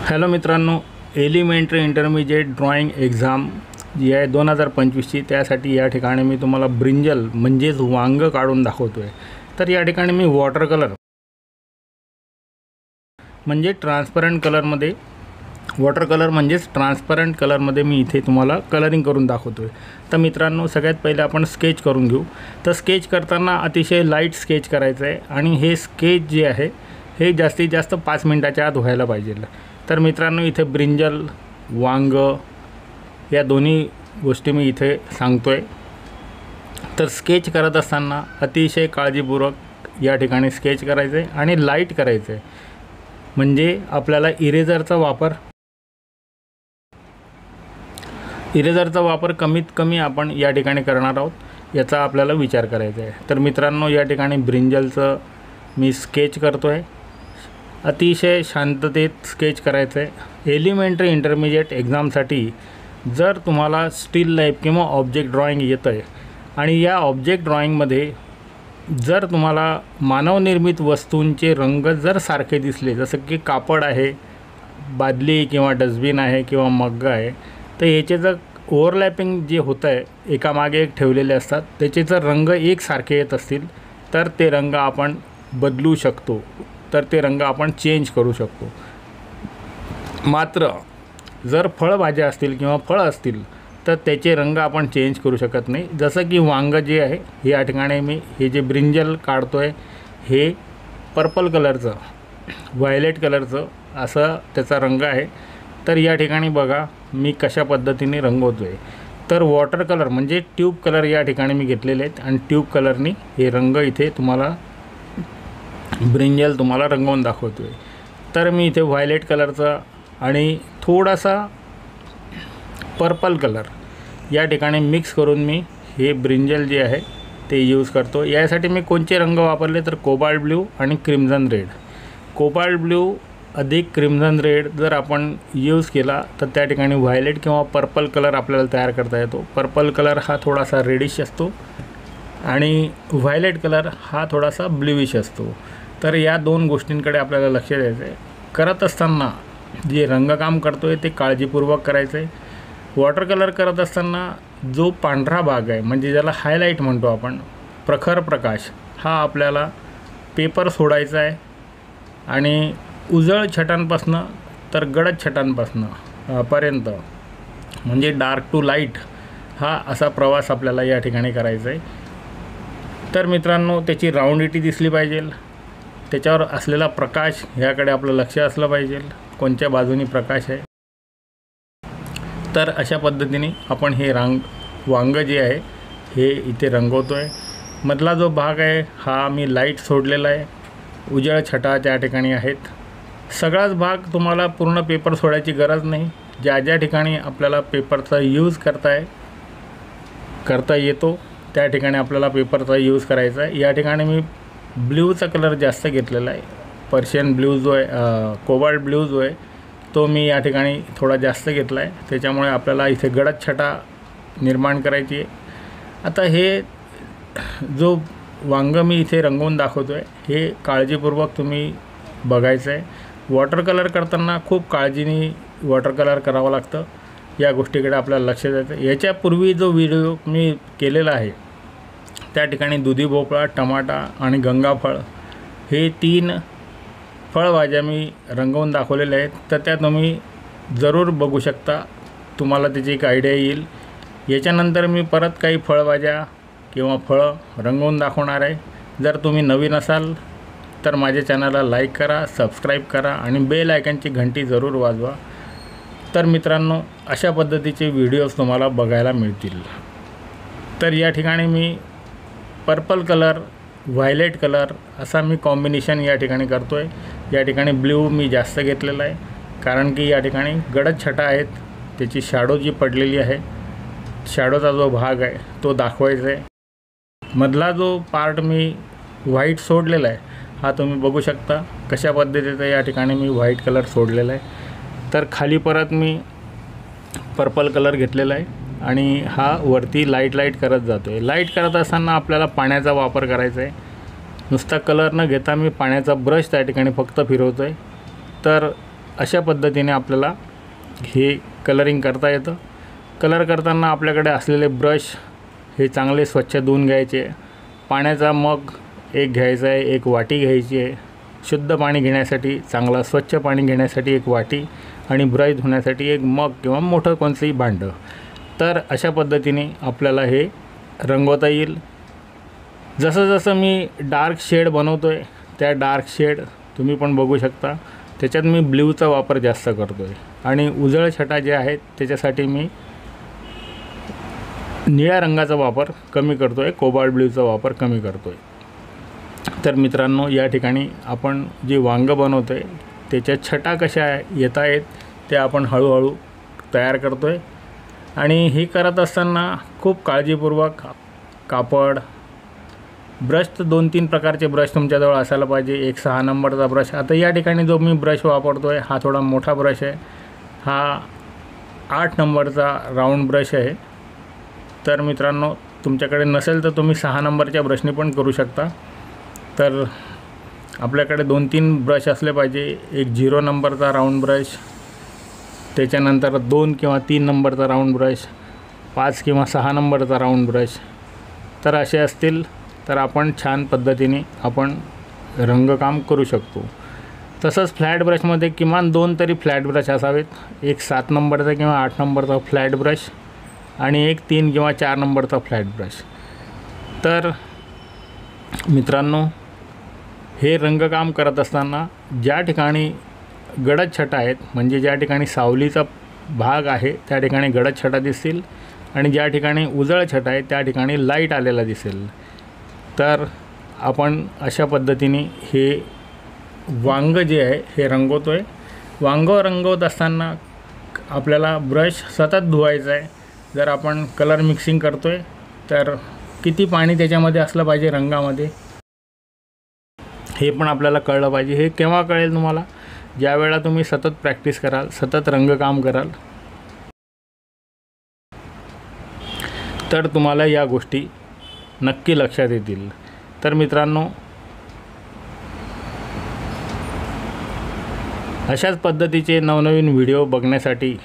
Hello मित्रांनो, elementary intermediate drawing exam जी आहे 2025ची, त्यासाठी या ठिकाणी मी तुम्हाला ब्रिंजल म्हणजेच वांग काढून दाखवतो आहे। तर या ठिकाणी मी वॉटर कलर म्हणजे ट्रान्सपरंट कलरमध्ये ट्रान्सपरंट कलरमध्ये मी इथे तुम्हाला कलरिंग करून दाखवतो आहे। तर मित्रांनो, सगळ्यात पहिले आपण स्केच करून घेऊ। तर स्केच करताना अतिशय लाईट स्केच करायचं आहे आणि हे स्केच जे आहे हे जास्तीत जास्त 5 मिनिटाच्या आत व्हायला पाहिजे। तर मित्रांनो, इथे ब्रिंजल, वांग या दोन्ही गोष्टी मी इथे सांगतोय। तर स्केच करत असताना अतिशय काळजीपूर्वक या ठिकाणी स्केच करायचं आहे आणि लाईट करायचं आहे, म्हणजे आपल्याला इरेजरचा वापर कमीत कमी आपण या ठिकाणी करणार आहोत याचा आपल्याला विचार करायचा आहे। तर मित्रांनो, या ठिकाणी ब्रिंजलचं मी स्केच करतो आहे। अतिशय शांततेत स्केच करायचं आहे। एलिमेंटरी इंटरमिजिएट एक्झामसाठी जर तुम्हाला स्टील लाईफ किंवा ऑब्जेक्ट ड्रॉइंग येतं आहे आणि या ऑब्जेक्ट ड्रॉइंगमध्ये जर तुम्हाला मानवनिर्मित वस्तूंचे रंग जर सारखे दिसले, जसं की कापड आहे, बादली किंवा डस्टबिन आहे किंवा मग आहे, तर याचे जर ओव्हरलॅपिंग जे होतं आहे, एकामागे एक ठेवलेले असतात, त्याचे जर रंग एकसारखे येत असतील तर ते रंग आपण बदलू शकतो, तर ते रंग आपण चेंज करू शकतो। मात्र जर फळभाज्या असतील किंवा फळं असतील तर त्याचे रंग आपण चेंज करू शकत नाही। जसं की वांग जे आहे हे या ठिकाणी मी हे जे ब्रिंजल काढतो आहे हे पर्पल कलरचं, व्हायलेट कलरचं असं त्याचा रंग आहे। तर या ठिकाणी बघा मी कशा पद्धतीने रंगवतो आहे। तर वॉटर कलर म्हणजे ट्यूब कलर या ठिकाणी मी घेतलेले आहेत आणि ट्यूब कलरनी हे रंग इथे तुम्हाला ब्रिंजल तुम्हाला रंगवून दाखवतो आहे। तर मी इथे व्हायलेट कलरचा आणि थोडासा पर्पल कलर या ठिकाणी मिक्स करून मी हे ब्रिंजल जे आहे ते यूज करतो। यासाठी मी कोणते रंग वापरले तर कोबाल्ट ब्ल्यू आणि क्रिम्झन रेड। कोबाल्ट ब्ल्यू अधिक क्रिम्झन रेड जर आपण यूज केला तर त्या ठिकाणी व्हायलेट किंवा पर्पल कलर आपल्याला तयार करता येतो। पर्पल कलर हा थोडासा रेडिश असतो आणि व्हायलेट कलर हा थोडासा ब्ल्यूइश असतो। तर या दोन गोष्टींकडे आपल्याला लक्ष द्यायचं आहे। करत असताना जे रंगकाम करतो आहे ते काळजीपूर्वक करायचं आहे। वॉटर कलर करत असताना जो पांढरा भाग आहे, म्हणजे ज्याला हायलाईट म्हणतो आपण, प्रखर प्रकाश, हा आपल्याला पेपर सोडायचा आहे आणि उजळ छटांपासनं तर गडद छटांपासनं पर्यंत म्हणजे डार्क टू लाईट हा असा प्रवास आपल्याला या ठिकाणी करायचा आहे। तर मित्रांनो, त्याची राऊंडिटी दिसली पाहिजे, त्याच्यावर असलेला प्रकाश ह्याकडे आपलं लक्ष असलं पाहिजे, कोणत्या बाजूनी प्रकाश आहे। तर अशा पद्धतीने आपण हे वांग जे आहे हे इथे रंगवतो आहे। मधला जो भाग आहे हा मी लाईट सोडलेला आहे, उजळ छटा त्या ठिकाणी आहेत। सगळाच भाग तुम्हाला पूर्ण पेपर सोडायची गरज नाही। ज्या ज्या ठिकाणी आपल्याला पेपरचा यूज करता येतो त्या ठिकाणी आपल्याला पेपरचा यूज करायचा आहे। या ठिकाणी मी ब्ल्यूचा कलर जास्त घेतलेला आहे। पर्शियन ब्ल्यू जो आहे, कोबाल्ट ब्ल्यू जो आहे तो मी या ठिकाणी थोडा जास्त घेतला आहे, त्याच्यामुळे आपल्याला इथे गडद छटा निर्माण करायची आहे। आता हे जो वांग मी इथे रंगवून दाखवतो आहे हे काळजीपूर्वक तुम्ही बघायचं आहे। वॉटर कलर करताना खूप काळजीने वॉटर कलर करावं लागतं, या गोष्टीकडे आपल्याला लक्ष द्यायचं। याच्यापूर्वी जो व्हिडिओ मी केलेला आहे त्या ठिकाणी दुधी भोपळा, टमाटा आणि गंगाफळ हे 3 फळभाज्या मी रंगवून दाखवलेल्या आहेत। तर त्या तुम्ही जरूर बघू शकता, तुम्हाला त्याची एक आयडिया येईल। याच्यानंतर मी परत काही फळभाज्या किंवा फळं रंगवून दाखवणार आहे। जर तुम्ही नवीन असाल तर माझ्या चॅनलला लाईक करा, सबस्क्राईब करा आणि बेल आयकॉनची घंटी जरूर वाजवा। तर मित्रांनो, अशा पद्धतीचे व्हिडिओज तुम्हाला बघायला मिळतील। तर या ठिकाणी मी पर्पल कलर, व्हायलेट कलर असा मी कॉम्बिनेशन या ठिकाणी करतो आहे। या ठिकाणी ब्ल्यू मी जास्त घेतलेला आहे कारण की या ठिकाणी गडद छटा आहेत, त्याची शॅडो जी पडलेली आहे, शॅडोचा जो भाग आहे तो दाखवायचा आहे। मधला जो पार्ट मी व्हाईट सोडलेला आहे हा तुम्ही बघू शकता कशा पद्धतीचा या ठिकाणी मी व्हाईट कलर सोडलेला आहे। तर खाली परत मी पर्पल कलर घेतलेला आहे आणि हा वरती लाईट करत जातो आहे। लाईट करत असताना आपल्याला पाण्याचा वापर करायचा आहे। नुसता कलर न घेता मी पाण्याचा ब्रश त्या ठिकाणी फक्त फिरवतो आहे। तर अशा पद्धतीने आपल्याला हे कलरिंग करता येतं। कलर करताना आपल्याकडे असलेले ब्रश हे चांगले स्वच्छ धुवून घ्यायचे। पाण्याचा मग एक घ्यायचा आहे, एक वाटी घ्यायची आहे। शुद्ध पाणी घेण्यासाठी, चांगलं स्वच्छ पाणी घेण्यासाठी एक वाटी आणि ब्रश धुण्यासाठी एक मग किंवा मोठं कोणतंही भांडं। तर अशा पद्धतीने आपल्याला हे रंगवता येईल। जसं जसं मी डार्क शेड बनवतो आहे, त्या डार्क शेड तुम्ही पण बघू शकता, त्याच्यात मी ब्ल्यूचा वापर जास्त करतो आहे आणि उजळ छटा जे आहेत त्याच्यासाठी मी निळ्या रंगाचा वापर कमी करतो आहे, कोबाल्ट ब्ल्यूचा वापर कमी करतो आहे। तर मित्रांनो, या ठिकाणी आपण जे वांगं बनवतो आहे त्याच्या छटा कशा येत आहेत ते आपण हळूहळू तयार करतो आहे। आणि हे करत असताना खूप काळजीपूर्वक कापड, ब्रश तर 2-3 प्रकारचे ब्रश तुमच्याजवळ असायला पाहिजे। एक 6 नंबरचा ब्रश, आता या ठिकाणी जो मी ब्रश वापरतो आहे हा थोडा मोठा ब्रश आहे, हा 8 नंबरचा राऊंड ब्रश आहे। तर मित्रांनो, तुमच्याकडे नसेल तर तुम्ही 6 नंबरच्या ब्रशने पण करू शकता। तर आपल्याकडे 2-3 ब्रश असले पाहिजे। एक 0 नंबरचा राऊंड ब्रश, त्याच्यानंतर 2 किंवा 3 नंबरचा राऊंड ब्रश, 5 किंवा 6 नंबरचा राऊंड ब्रश। तर असे असतील तर आपण छान पद्धतीने आपण रंगकाम करू शकतो। तसंच फ्लॅट ब्रशमध्ये किमान 2 तरी फ्लॅट ब्रश असावेत। एक 7 नंबरचा किंवा 8 नंबरचा फ्लॅट ब्रश आणि एक 3 किंवा 4 नंबरचा फ्लॅट ब्रश। तर मित्रांनो, हे रंगकाम करत असताना ज्या ठिकाणी गडद छटा आहेत, म्हणजे ज्या ठिकाणी सावलीचा भाग आहे त्या ठिकाणी गडद छटा दिसतील आणि ज्या ठिकाणी उजळ छटा आहे त्या ठिकाणी लाईट आलेला दिसेल। तर आपण अशा पद्धतीने हे वांग जे आहे हे रंगवतो आहे। वांग रंगवत असताना आपल्याला ब्रश सतत धुवायचा आहे। जर आपण कलर मिक्सिंग करतो आहे तर किती पाणी त्याच्यामध्ये असलं पाहिजे रंगामध्ये हे पण आपल्याला कळलं पाहिजे। हे केव्हा कळेल तुम्हाला? ज्या वेळेला तुम्ही सतत प्रॅक्टिस कराल, सतत रंगकाम कराल, तर तुम्हाला या गोष्टी नक्की लक्षात येतील। तर मित्रांनो, अशाच पद्धतीचे नवनवीन व्हिडिओ बघण्यासाठी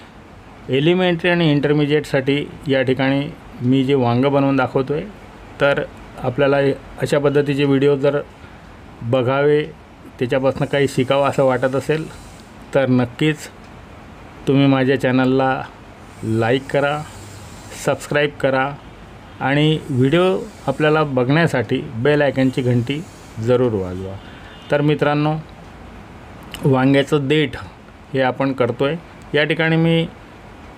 एलिमेंटरी आणि इंटरमिजिएटसाठी या ठिकाणी मी जे वांग बनवून दाखवतो आहे, तर आपल्याला अशा पद्धतीचे व्हिडिओ जर बघावे, त्याच्यापासून काही शिकावं असं वाटत असेल तर नक्कीच तुम्ही माझ्या चॅनलला लाईक करा, सबस्क्राईब करा आणि व्हिडिओ आपल्याला बघण्यासाठी बेल आयकॉनची घंटी जरूर वाजवा। तर मित्रांनो, वांग्याचं देठ हे आपण करतो आहे। या ठिकाणी मी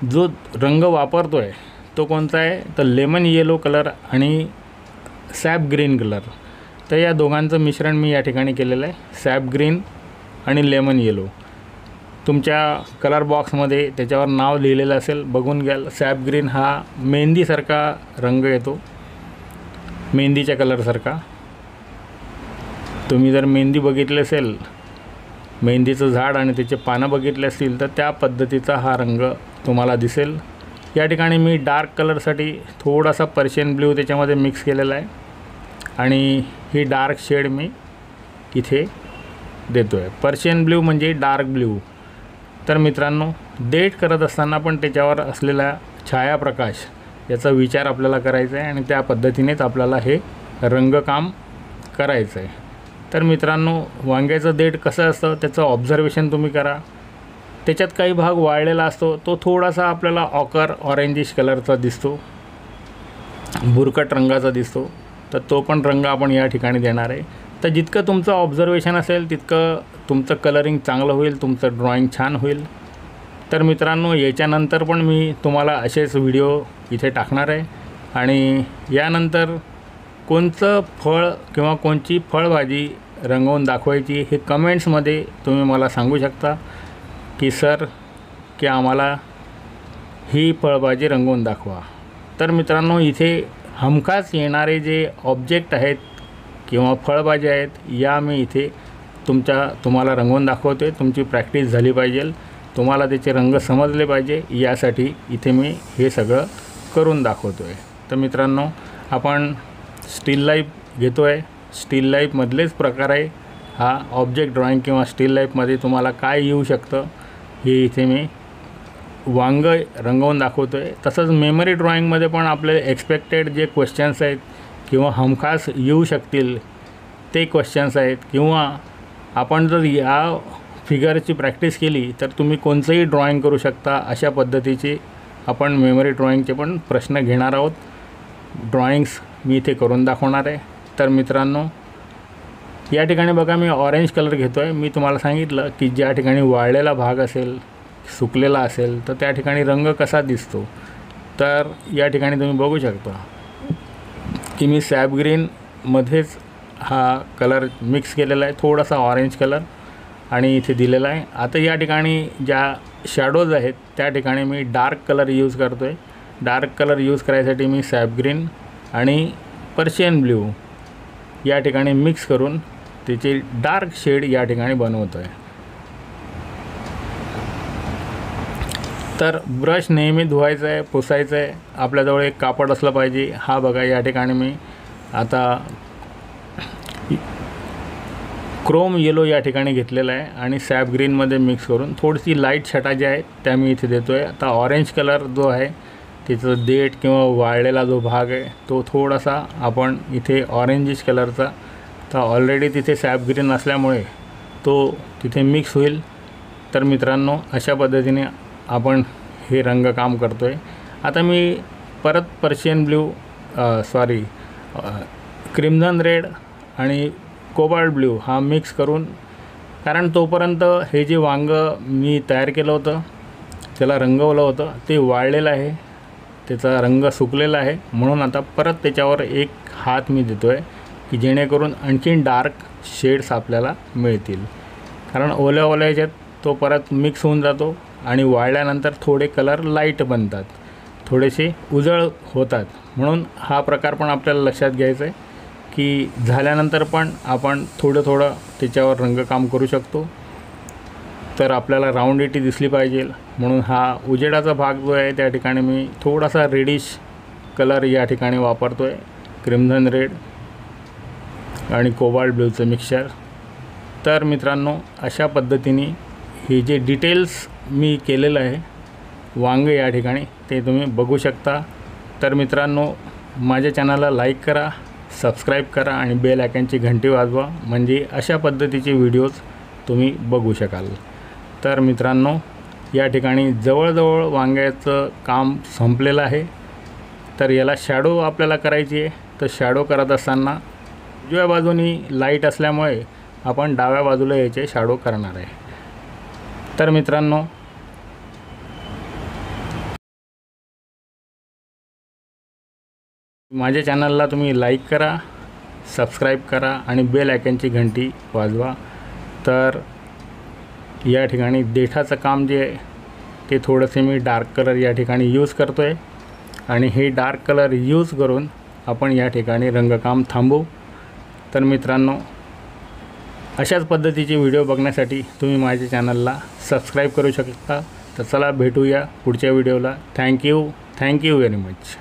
जो रंग वापरतो आहे तो कोणता आहे तर लेमन येलो कलर आणि सॅप ग्रीन कलर। तर या दोघांचं मिश्रण मी या ठिकाणी केलेलं आहे, सॅप ग्रीन आणि लेमन येलो। तुमच्या कलर बॉक्समध्ये त्याच्यावर नाव लिहिलेलं असेल, बघून घ्याल। सॅप ग्रीन हा मेहंदीसारखा रंग येतो, मेहंदीच्या कलरसारखा। तुम्ही जर मेहंदी बघितली असेल, मेहंदीचं झाड आणि त्याचे पानं बघितले असतील तर त्या पद्धतीचा हा रंग तुम्हाला दिसेल। या ठिकाणी मी डार्क कलरसाठी थोडासा पर्शियन ब्ल्यू त्याच्यामध्ये मिक्स केलेला आहे आणि ही डार्क शेड मी इथे देतो आहे। पर्शियन ब्ल्यू म्हणजे डार्क ब्ल्यू। तर मित्रांनो, देठ करत असताना पण त्याच्यावर असलेला छायाप्रकाश याचा विचार आपल्याला करायचा आहे आणि त्या पद्धतीनेच आपल्याला हे रंगकाम करायचं आहे। तर मित्रांनो, वांग्याचं देठ कसं असतं त्याचं ऑब्झर्वेशन तुम्ही करा। त्याच्यात काही भाग वाळलेला असतो, तो थोडासा आपल्याला ऑरेंजिश कलरचा दिसतो, बुरकट रंगाचा दिसतो, तर तो पण रंग आपण या ठिकाणी देणार आहे। तर जितकं तुमचं ऑब्झर्वेशन असेल तितकं तुमचं कलरिंग चांगलं होईल, तुमचं ड्रॉइंग छान होईल। तर मित्रांनो, याच्यानंतर पण मी तुम्हाला असेच व्हिडिओ इथे टाकणार आहे आणि यानंतर कोणतं फळ किंवा कोणची फळभाजी रंगवून दाखवायची हे कमेंट्समध्ये तुम्ही मला सांगू शकता की सर की आम्हाला ही फळभाजी रंगवून दाखवा। तर मित्रांनो, इथे हमखास येणारे जे ऑब्जेक्ट आहेत किंवा फळभाज्या आहेत या मी इथे तुम्हाला रंगवून दाखवते। तुमची प्रॅक्टिस झाली पाहिजे, तुम्हाला त्याचे रंग समजले पाहिजे, यासाठी इथे मी हे सगळं करून दाखवतो आहे। तर मित्रांनो, आपण स्टील लाईफ घेतो आहे। स्टील लाईफमधलेच प्रकार आहे हा ऑब्जेक्ट ड्रॉइंग किंवा स्टील लाईफमध्ये तुम्हाला काय येऊ शकतं ही इथे मी वांग रंगवून दाखवतो आहे. तसंच मेमरी ड्रॉईंगमध्ये पण आपले एक्सपेक्टेड जे क्वेश्चन्स आहेत किंवा हमखास येऊ शकतील ते क्वेश्चन्स आहेत, किंवा आपण जर या फिगरची प्रॅक्टिस केली तर तुम्ही कोणतंही ड्रॉईंग करू शकता. अशा पद्धतीची आपण मेमरी ड्रॉईंगचे पण प्रश्न घेणार आहोत. ड्रॉईंग्स मी इथे करून दाखवणार आहे. तर मित्रांनो, या ठिकाणी बघा मी ऑरेंज कलर घेतो आहे. मी तुम्हाला सांगितलं की ज्या ठिकाणी वाळलेला भाग असेल, सुकलेला असेल, तर त्या ठिकाणी रंग कसा दिसतो. तर या ठिकाणी तुम्ही बघू शकता की मी सॅप ग्रीनमध्येच हा कलर मिक्स केलेला आहे, थोडासा ऑरेंज कलर, आणि इथे दिलेला आहे. आता या ठिकाणी ज्या शॅडोज आहेत त्या ठिकाणी मी डार्क कलर यूज करतो आहे. डार्क कलर यूज करायसाठी मी सॅप ग्रीन आणि पर्शियन ब्ल्यू या ठिकाणी मिक्स करून त्याचे डार्क शेड या ठिकाणी बनवतो आहे. तर ब्रश नेहमी धुवायचा आहे, पुसायचं आहे. आपल्याजवळ एक कापड असलं पाहिजे. हा बघा, या ठिकाणी मी आता क्रोम येलो या ठिकाणी घेतलेला आहे आणि सॅप ग्रीनमध्ये मिक्स करून थोडीशी लाईट छटा ज्या आहेत त्या मी इथे देतो आहे. आता ऑरेंज कलर जो आहे तिचं देठ किंवा वाळलेला जो भाग आहे तो थोडासा आपण इथे ऑरेंजिश कलरचा, तर ऑलरेडी तिथे सॅप ग्रीन असल्यामुळे तो तिथे मिक्स होईल. तर मित्रांनो, अशा पद्धतीने आपण हे रंगकाम करतो आहे. आता मी परत पर्शियन ब्ल्यू क्रिम्झन रेड आणि कोबाल्ट ब्ल्यू हा मिक्स करून, कारण तोपर्यंत हे जे वांग मी तयार केलं होतं, त्याला रंगवलं होतं, ते वाळलेलं आहे, त्याचा रंग सुकलेला आहे. म्हणून आता परत त्याच्यावर एक हात मी देतो आहे की जेणेकरून आणखीन डार्क शेड्स आपल्याला मिळतील. कारण ओल्या ह्याच्यात तो परत मिक्स होऊन जातो आणि वाळल्यानंतर थोडे कलर लाईट बनतात, थोडेसे उजळ होतात. म्हणून हा प्रकार पण आपल्याला लक्षात घ्यायचा आहे की झाल्यानंतर पण आपण थोडं त्याच्यावर रंगकाम करू शकतो. तर आपल्याला राऊंडिटी दिसली पाहिजे म्हणून हा उजेडाचा भाग जो आहे त्या ठिकाणी मी थोडासा रेडिश कलर या ठिकाणी वापरतो आहे, क्रिम्झन रेड आणि कोबाल्ट ब्ल्यूचं मिक्सचर. तर मित्रांनो, अशा पद्धतीने हे जे डिटेल्स मी केलेलं आहे वांग या ठिकाणी ते तुम्ही बघू शकता. तर मित्रांनो, माझ्या चॅनलला लाईक करा, सबस्क्राईब करा आणि बेल आयकॉनची घंटी वाजवा, म्हणजे अशा पद्धतीचे व्हिडिओज तुम्ही बघू शकाल. तर मित्रांनो, या ठिकाणी जवळजवळ वांग्याचं काम संपलेलं आहे. तर याला शॅडो आपल्याला करायची आहे. तर शॅडो करत असताना उजव्या बाजूनी लाईट असल्यामुळे आपण डाव्या बाजूला याचे शॅडो करणार आहे. तर मित्रांनो, माझ्या चॅनलला तुम्ही लाईक करा, सबस्क्राईब करा आणि बेल आयकॉनची घंटी वाजवा. तर या ठिकाणी देठाचं काम जे आहे ते थोडंसे मी डार्क कलर या ठिकाणी यूज करतो आहे आणि हे डार्क कलर यूज करून आपण या ठिकाणी रंगकाम थांबवू. तर मित्रांनो, अशाच पद्धतीचे व्हिडिओ बघण्यासाठी तुम्ही माझ्या चॅनलला सबस्क्राईब करू शकता. तर चला भेटूया पुढच्या व्हिडिओला. Thank you very much.